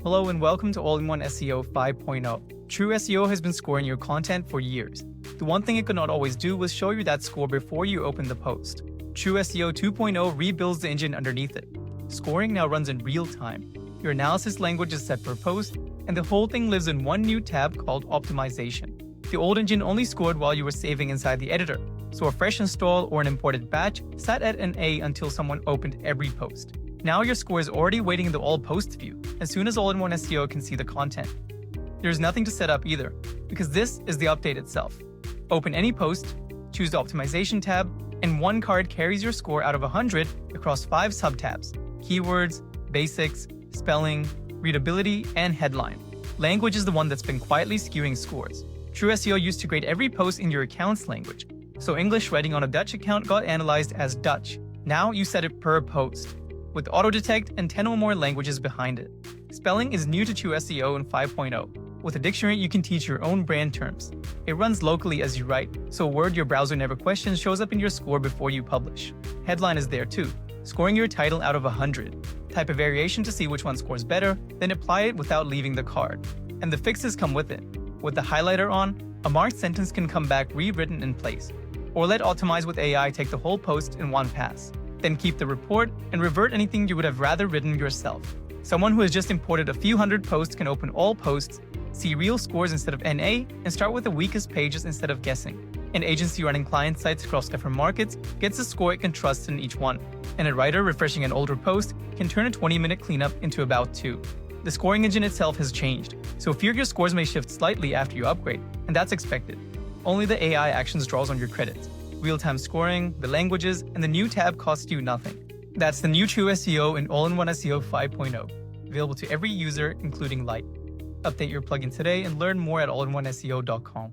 Hello and welcome to All-in-One SEO 5.0. TruSEO has been scoring your content for years. The one thing it could not always do was show you that score before you open the post. TruSEO 2.0 rebuilds the engine underneath it. Scoring now runs in real time. Your analysis language is set per post, and the whole thing lives in one new tab called Optimization. The old engine only scored while you were saving inside the editor, so a fresh install or an imported batch sat at an A until someone opened every post. Now your score is already waiting in the All Posts view as soon as All-in-One SEO can see the content. There's nothing to set up either, because this is the update itself. Open any post, choose the Optimization tab, and one card carries your score out of 100 across 5 subtabs: keywords, basics, spelling, readability, and headline. Language is the one that's been quietly skewing scores. TruSEO used to grade every post in your account's language, so English writing on a Dutch account got analyzed as Dutch. Now you set it per post, with auto-detect and 10 or more languages behind it. Spelling is new to TruSEO in 5.0. With a dictionary, you can teach your own brand terms. It runs locally as you write, so a word your browser never questions shows up in your score before you publish. Headline is there too, scoring your title out of 100. Type a variation to see which one scores better, then apply it without leaving the card. And the fixes come with it. With the highlighter on, a marked sentence can come back rewritten in place. Or let Optimize with AI take the whole post in one pass. Then keep the report and revert anything you would have rather written yourself. Someone who has just imported a few hundred posts can open all posts, see real scores instead of NA, and start with the weakest pages instead of guessing. An agency running client sites across different markets gets a score it can trust in each one. And a writer refreshing an older post can turn a 20-minute cleanup into about 2. The scoring engine itself has changed, so fear your scores may shift slightly after you upgrade, and that's expected. Only the AI actions draws on your credits. Real-time scoring, the languages, and the new tab cost you nothing. That's the new TruSEO in All-in-One SEO 5.0, available to every user, including Lite. Update your plugin today and learn more at allinoneseo.com.